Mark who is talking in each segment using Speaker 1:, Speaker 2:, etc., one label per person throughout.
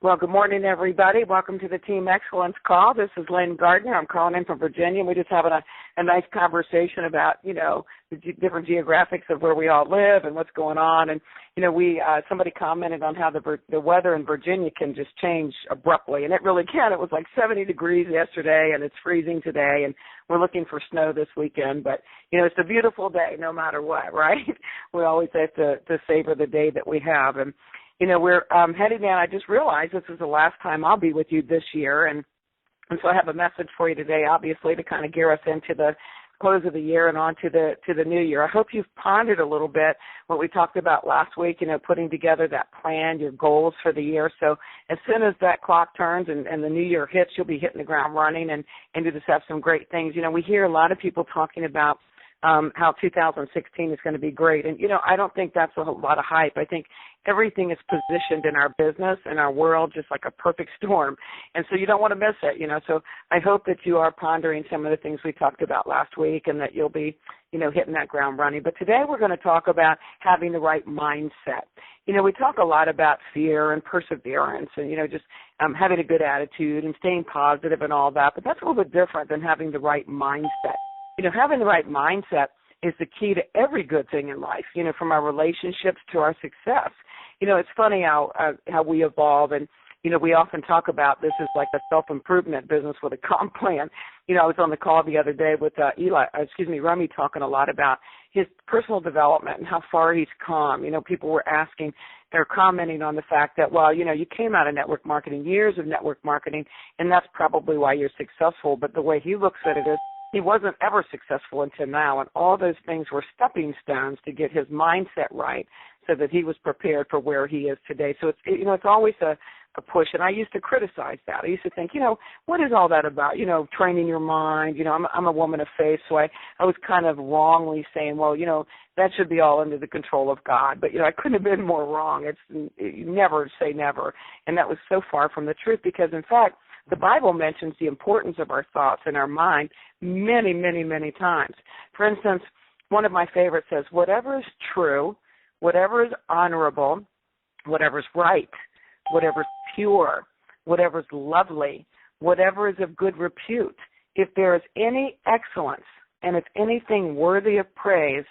Speaker 1: Well, good morning, everybody. Welcome to the Team Excellence Call. This is Lynn Gardner. I'm calling in from Virginia. We're just having a nice conversation about, the different geographics of where we all live and what's going on. And, somebody commented on how the weather in Virginia can just change abruptly, and it really can. It was like 70 degrees yesterday, and it's freezing today, and we're looking for snow this weekend. But, it's a beautiful day no matter what, right? We always have to savor the day that we have. And, we're heading down. I just realized this is the last time I'll be with you this year, and so I have a message for you today, obviously, to kind of gear us into the close of the year and on to the new year. I hope you've pondered a little bit what we talked about last week, putting together that plan, your goals for the year. So as soon as that clock turns and the new year hits, you'll be hitting the ground running and you just have some great things. We hear a lot of people talking about how 2016 is going to be great. And, I don't think that's a lot of hype. I think everything is positioned in our business and our world just like a perfect storm. And so you don't want to miss it, So I hope that you are pondering some of the things we talked about last week and that you'll be, hitting that ground running. But today we're going to talk about having the right mindset. We talk a lot about fear and perseverance and, just having a good attitude and staying positive and all that. But that's a little bit different than having the right mindset. Having the right mindset is the key to every good thing in life, from our relationships to our success. It's funny how we evolve, and, we often talk about this as like a self-improvement business with a comp plan. I was on the call the other day with Rummy, talking a lot about his personal development and how far he's come. People were asking, they're commenting on the fact that, well, you came out of network marketing, years of network marketing, and that's probably why you're successful. But the way he looks at it is, he wasn't ever successful until now, and all those things were stepping stones to get his mindset right so that he was prepared for where he is today. So it's always a push, and I used to criticize that. I used to think, what is all that about, training your mind? I'm a woman of faith, so I was kind of wrongly saying, well, that should be all under the control of God. But, I couldn't have been more wrong. You never say never, and that was so far from the truth because, in fact, the Bible mentions the importance of our thoughts and our mind many, many, many times. For instance, one of my favorites says, whatever is true, whatever is honorable, whatever is right, whatever is pure, whatever is lovely, whatever is of good repute, if there is any excellence and if anything worthy of praise,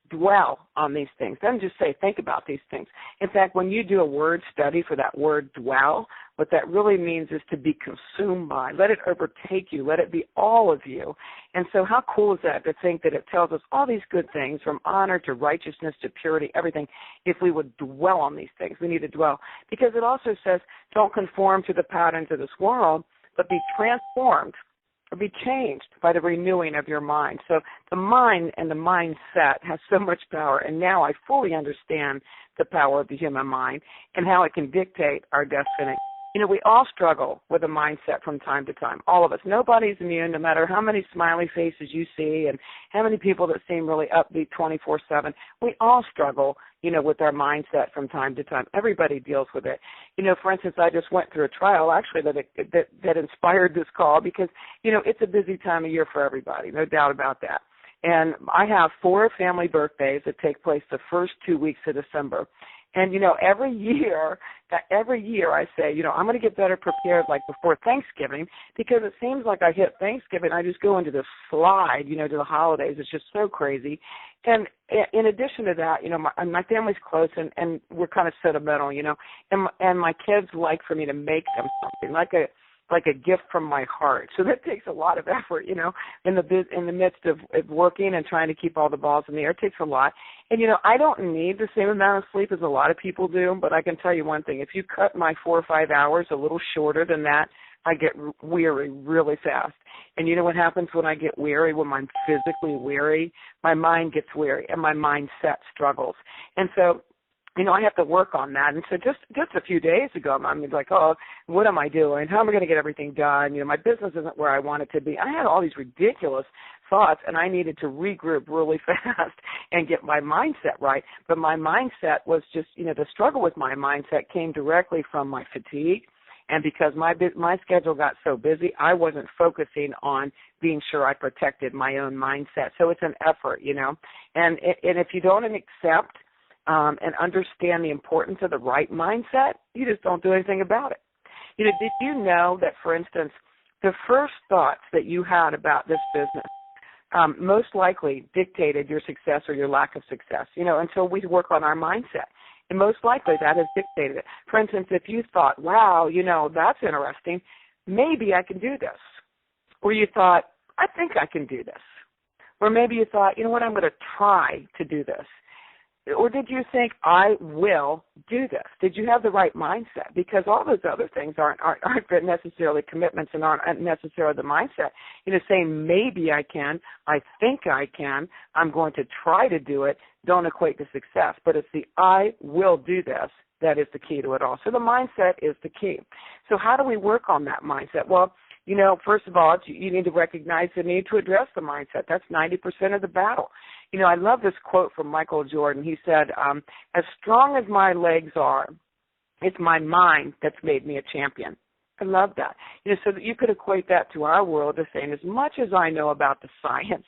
Speaker 1: dwell on these things. Doesn't just say think about these things. In fact, when you do a word study for that word dwell, what that really means is to be consumed by. Let it overtake you. Let it be all of you. And so how cool is that to think that it tells us all these good things from honor to righteousness to purity, everything. If we would dwell on these things, we need to dwell. Because it also says don't conform to the patterns of this world, but be transformed or be changed by the renewing of your mind. So the mind and the mindset has so much power, and now I fully understand the power of the human mind and how it can dictate our destiny. We all struggle with a mindset from time to time, all of us. Nobody's immune, no matter how many smiley faces you see and how many people that seem really upbeat 24/7. We all struggle, with our mindset from time to time. Everybody deals with it. For instance, I just went through a trial, actually, that inspired this call because, it's a busy time of year for everybody, no doubt about that. And I have 4 family birthdays that take place the first 2 weeks of December. And, every year I say, I'm going to get better prepared like before Thanksgiving because it seems like I hit Thanksgiving, I just go into this slide, to the holidays. It's just so crazy. And in addition to that, my family's close and we're kind of sentimental, and my kids like for me to make them something like a gift from my heart. So that takes a lot of effort, in the midst of working and trying to keep all the balls in the air. It takes a lot. And, I don't need the same amount of sleep as a lot of people do, but I can tell you one thing. If you cut my 4 or 5 hours a little shorter than that, I get weary really fast. And you know what happens when I get weary, when I'm physically weary? My mind gets weary and my mindset struggles. And so, I have to work on that. And so just a few days ago, I'm like, oh, what am I doing? How am I going to get everything done? My business isn't where I want it to be. I had all these ridiculous thoughts, and I needed to regroup really fast and get my mindset right. But my mindset was just, the struggle with my mindset came directly from my fatigue. And because my schedule got so busy, I wasn't focusing on being sure I protected my own mindset. So it's an effort, And if you don't accept and understand the importance of the right mindset, you just don't do anything about it. Did you know that, for instance, the first thoughts that you had about this business most likely dictated your success or your lack of success, until we work on our mindset. And most likely that has dictated it. For instance, if you thought, wow, that's interesting, maybe I can do this. Or you thought, I think I can do this. Or maybe you thought, you know what, I'm going to try to do this. Or did you think, I will do this? Did you have the right mindset? Because all those other things aren't necessarily commitments and aren't necessarily the mindset. Saying maybe I can, I think I can, I'm going to try to do it, don't equate to success. But it's the I will do this that is the key to it all. So the mindset is the key. So how do we work on that mindset? Well, first of all, you need to recognize the need to address the mindset. That's 90% of the battle. I love this quote from Michael Jordan. He said, as strong as my legs are, it's my mind that's made me a champion. I love that. So that you could equate that to our world of saying, as much as I know about the science,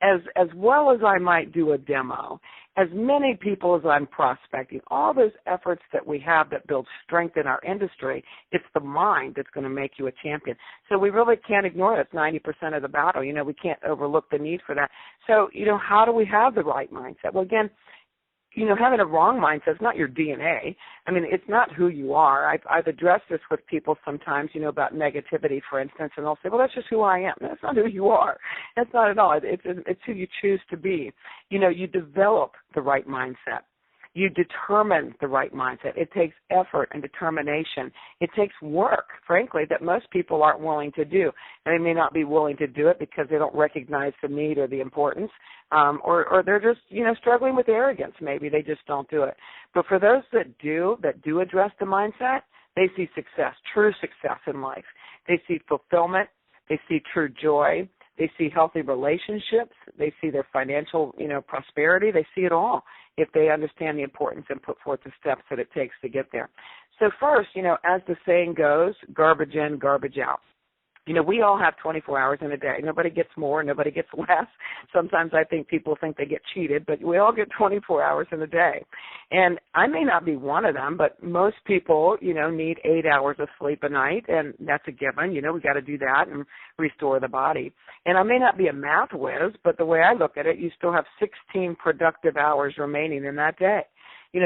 Speaker 1: as well as I might do a demo, as many people as I'm prospecting, all those efforts that we have that build strength in our industry, it's the mind that's going to make you a champion. So we really can't ignore it. It's 90% of the battle. We can't overlook the need for that. So, how do we have the right mindset? Well, again, having a wrong mindset is not your DNA. I mean, it's not who you are. I've addressed this with people sometimes, about negativity, for instance, and they'll say, well, that's just who I am. That's not who you are. That's not at all. It's who you choose to be. You develop the right mindset. You determine the right mindset. It takes effort and determination. It takes work, frankly, that most people aren't willing to do. And they may not be willing to do it because they don't recognize the need or the importance, or they're just, struggling with arrogance. Maybe they just don't do it. But for those that do address the mindset, they see success, true success in life. They see fulfillment. They see true joy. They see healthy relationships. They see their financial, prosperity. They see it all if they understand the importance and put forth the steps that it takes to get there. So first, as the saying goes, garbage in, garbage out. We all have 24 hours in a day. Nobody gets more, nobody gets less. Sometimes I think people think they get cheated, but we all get 24 hours in a day. And I may not be one of them, but most people, need 8 hours of sleep a night, and that's a given. We got to do that and restore the body. And I may not be a math whiz, but the way I look at it, you still have 16 productive hours remaining in that day.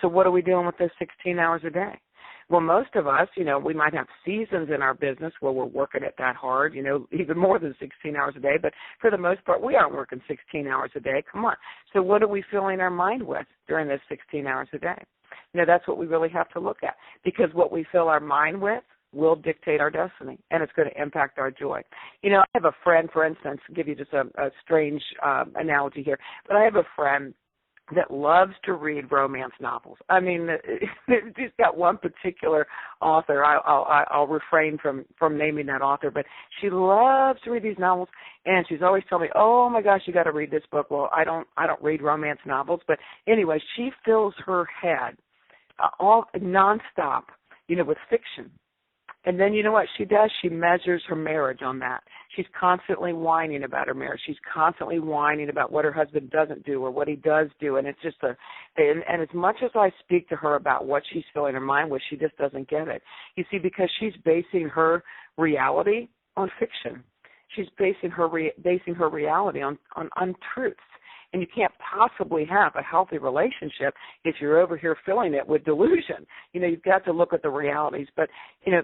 Speaker 1: So what are we doing with those 16 hours a day? Well, most of us, we might have seasons in our business where we're working it that hard, even more than 16 hours a day. But for the most part, we aren't working 16 hours a day. Come on. So what are we filling our mind with during those 16 hours a day? That's what we really have to look at, because what we fill our mind with will dictate our destiny, and it's going to impact our joy. I have a friend, for instance, give you just a strange analogy here, but I have a friend that loves to read romance novels. I mean, she's got one particular author. I'll refrain from naming that author, but she loves to read these novels, and she's always telling me, "Oh my gosh, you got to read this book." Well, I don't read romance novels, but anyway, she fills her head all nonstop, with fiction. And then you know what she does? She measures her marriage on that. She's constantly whining about her marriage. She's constantly whining about what her husband doesn't do or what he does do. And it's just and as much as I speak to her about what she's filling her mind with, she just doesn't get it. You see, because she's basing her reality on fiction. She's basing her reality on untruths. And you can't possibly have a healthy relationship if you're over here filling it with delusion. You've got to look at the realities. But,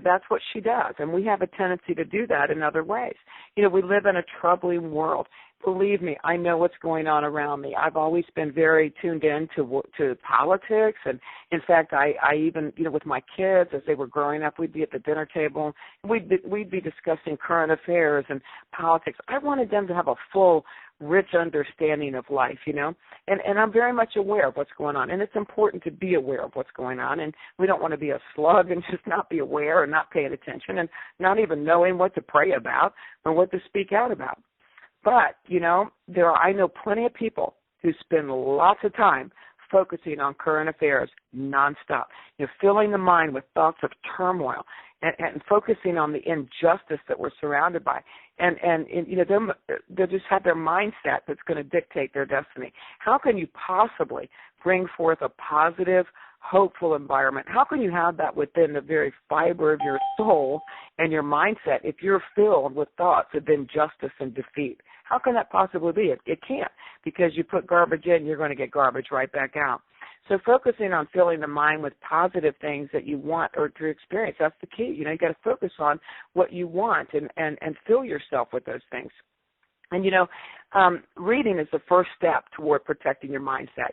Speaker 1: that's what she does. And we have a tendency to do that in other ways. We live in a troubling world. Believe me, I know what's going on around me. I've always been very tuned in to politics. And, in fact, I even, with my kids, as they were growing up, we'd be at the dinner table. We'd be discussing current affairs and politics. I wanted them to have a full, rich understanding of life, and I'm very much aware of what's going on. And it's important to be aware of what's going on. And we don't want to be a slug and just not be aware and not paying attention and not even knowing what to pray about or what to speak out about. But, I know plenty of people who spend lots of time focusing on current affairs nonstop, filling the mind with thoughts of turmoil and focusing on the injustice that we're surrounded by. And they'll just have their mindset that's going to dictate their destiny. How can you possibly bring forth a positive, hopeful environment. How can you have that within the very fiber of your soul and your mindset if you're filled with thoughts of injustice and defeat? How can that possibly be? It can't, because you put garbage in, you're going to get garbage right back out. So focusing on filling the mind with positive things that you want or to experience, that's the key. You got to focus on what you want and fill yourself with those things. And, reading is the first step toward protecting your mindset,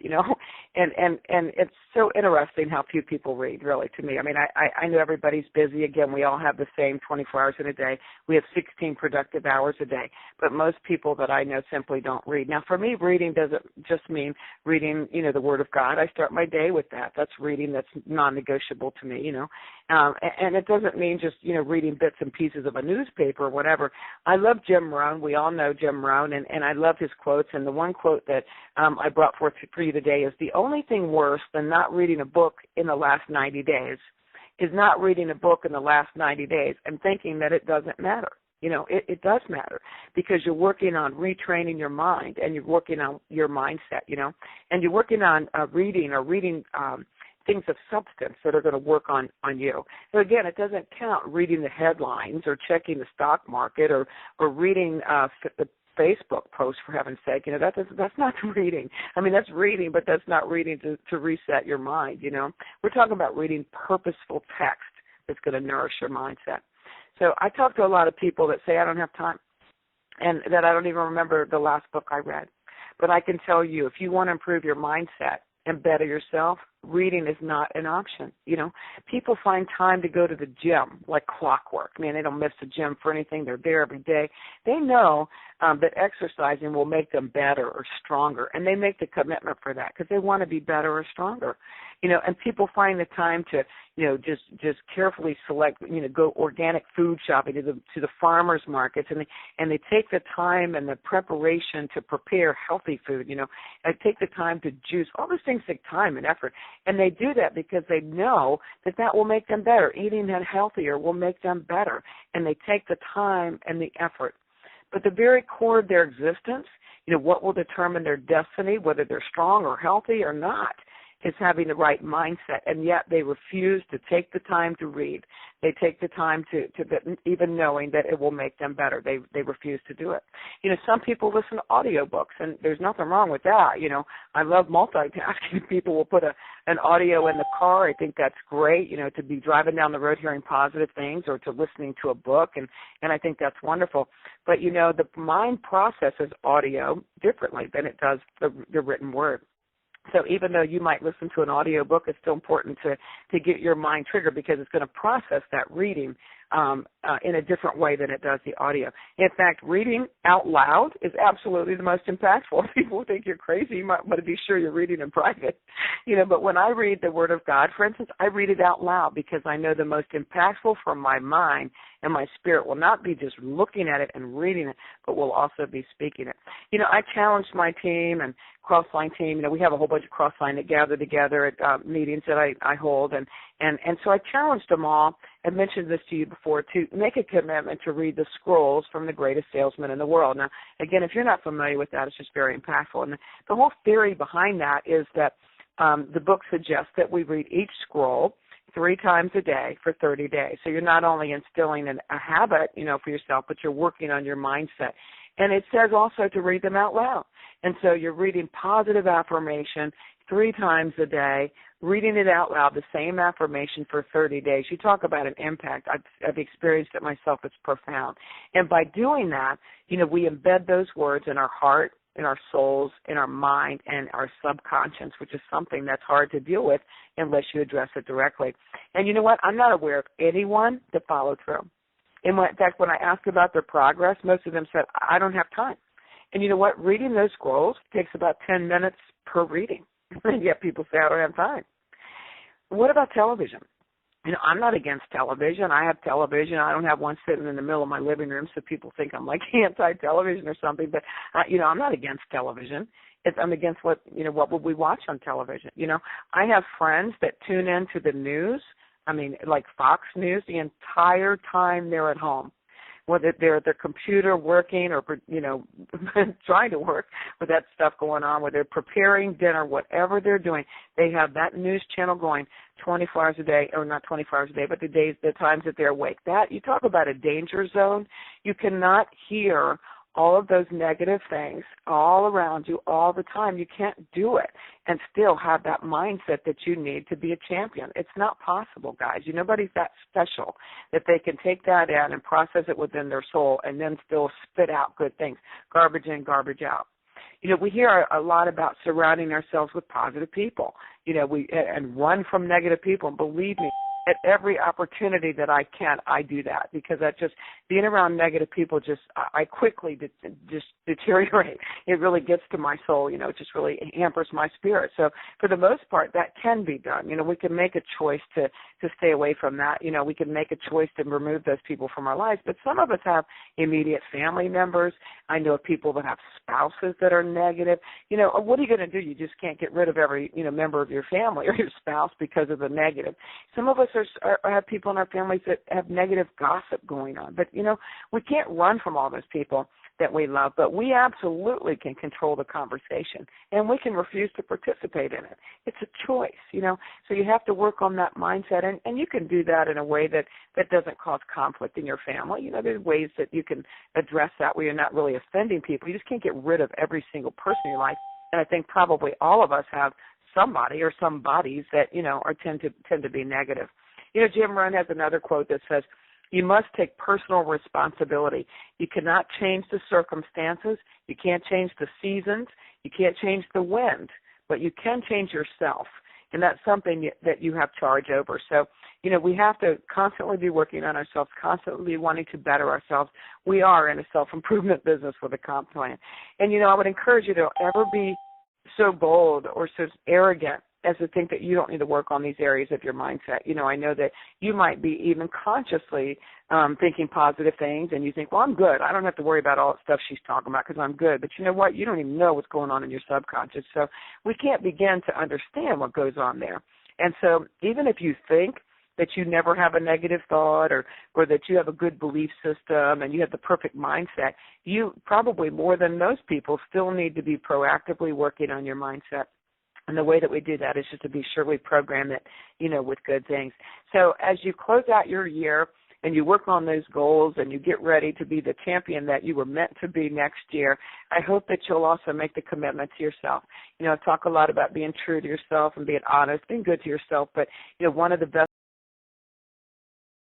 Speaker 1: and it's so interesting how few people read, really, to me. I mean, I know everybody's busy. Again, we all have the same 24 hours in a day. We have 16 productive hours a day, but most people that I know simply don't read. Now, for me, reading doesn't just mean reading, the Word of God. I start my day with that. That's reading that's non-negotiable to me, and it doesn't mean just, reading bits and pieces of a newspaper or whatever. I love Jim Rohn. We all know Jim Rohn, and I love his quotes. And the one quote that I brought forth for you today is, the only thing worse than not reading a book in the last 90 days is not reading a book in the last 90 days and thinking that it doesn't matter. It does matter, because you're working on retraining your mind, and you're working on your mindset, and you're working on reading things of substance that are going to work on you. So again, it doesn't count reading the headlines or checking the stock market or reading the Facebook post, for heaven's sake. That's not reading. I mean, that's reading, but that's not reading to reset your mind. We're talking about reading purposeful text that's going to nourish your mindset. So I talk to a lot of people that say, I don't have time, and that I don't even remember the last book I read. But I can tell you, if you want to improve your mindset and better yourself, reading is not an option. People find time to go to the gym like clockwork. Man, they don't miss the gym for anything. They're there every day. They know that exercising will make them better or stronger, and they make the commitment for that because they want to be better or stronger. And people find the time to, just carefully select, go organic food shopping to the farmers markets, and they take the time and the preparation to prepare healthy food, and take the time to juice. All those things take time and effort. And they do that because they know that will make them better. Eating that healthier will make them better. And they take the time and the effort. But the very core of their existence, what will determine their destiny, whether they're strong or healthy or not, is having the right mindset. And yet they refuse to take the time to read. They take the time to even knowing that it will make them better. They refuse to do it. Some people listen to audiobooks, and there's nothing wrong with that. I love multitasking. People will put an audio in the car. I think that's great, to be driving down the road hearing positive things, or to listening to a book, and I think that's wonderful. But, the mind processes audio differently than it does the written word. So even though you might listen to an audio book, it's still important to get your mind triggered, because it's going to process that reading in a different way than it does the audio. In fact, reading out loud is absolutely the most impactful. People think you're crazy. You might want to be sure you're reading in private. But when I read the Word of God, for instance, I read it out loud, because I know the most impactful for my mind and my spirit will not be just looking at it and reading it, but will also be speaking it. I challenged my team and Crossline team. We have a whole bunch of Crossline that gather together at meetings that I hold, and so I challenged them all. I mentioned this to you before, to make a commitment to read the scrolls from the greatest salesman in the world. Now, again, if you're not familiar with that, it's just very impactful. And the whole theory behind that is that the book suggests that we read each scroll 3 times a day for 30 days. So you're not only instilling a habit, for yourself, but you're working on your mindset. And it says also to read them out loud. And so you're reading positive affirmation 3 times a day, reading it out loud, the same affirmation for 30 days. You talk about an impact. I've experienced it myself. It's profound. And by doing that, we embed those words in our heart, in our souls, in our mind, and our subconscious, which is something that's hard to deal with unless you address it directly. And you know what? I'm not aware of anyone that followed through. In fact, when I asked about their progress, most of them said, I don't have time. And you know what? Reading those scrolls takes about 10 minutes per reading. And yet people say, I don't have time. What about television? I'm not against television. I have television. I don't have one sitting in the middle of my living room, so people think I'm like anti-television or something. But, I'm not against television. I'm against what would we watch on television? I have friends that tune into the news, like Fox News, the entire time they're at home. whether they're at their computer working or, trying to work with that stuff going on, whether they're preparing dinner, whatever they're doing, they have that news channel going 24 hours a day, or not 24 hours a day, but the times that they're awake. That, you talk about a danger zone. You cannot hear all of those negative things all around you all the time. You can't do it and still have that mindset that you need to be a champion. It's not possible, guys. Nobody's that special that they can take that in and process it within their soul and then still spit out good things, garbage in, garbage out. We hear a lot about surrounding ourselves with positive people, and run from negative people. And believe me, at every opportunity that I can, I do that, because being around negative people, I quickly just deteriorate. It really gets to my soul, it just really hampers my spirit. So for the most part, that can be done. We can make a choice to stay away from that. We can make a choice to remove those people from our lives. But some of us have immediate family members. I know of people that have spouses that are negative. What are you going to do? You just can't get rid of every, member of your family or your spouse because of the negative. Some of us have people in our families that have negative gossip going on. But, we can't run from all those people that we love, but we absolutely can control the conversation, and we can refuse to participate in it. It's a choice, so you have to work on that mindset, and you can do that in a way that doesn't cause conflict in your family. There's ways that you can address that where you're not really offending people. You just can't get rid of every single person in your life, and I think probably all of us have somebody or some bodies that, tend to be negative. Jim Rohn has another quote that says, "You must take personal responsibility. You cannot change the circumstances. You can't change the seasons. You can't change the wind, but you can change yourself." And that's something that you have charge over. So, we have to constantly be working on ourselves, constantly be wanting to better ourselves. We are in a self-improvement business with a comp plan. And, I would encourage you to ever be so bold or so arrogant as to think that you don't need to work on these areas of your mindset. I know that you might be even consciously thinking positive things, and you think, well, I'm good. I don't have to worry about all that stuff she's talking about because I'm good. But you know what? You don't even know what's going on in your subconscious. So we can't begin to understand what goes on there. And so even if you think that you never have a negative thought or that you have a good belief system and you have the perfect mindset, you probably more than most people still need to be proactively working on your mindset. And the way that we do that is just to be sure we program it, with good things. So as you close out your year and you work on those goals and you get ready to be the champion that you were meant to be next year, I hope that you'll also make the commitment to yourself. I talk a lot about being true to yourself and being honest, being good to yourself, but, one of the best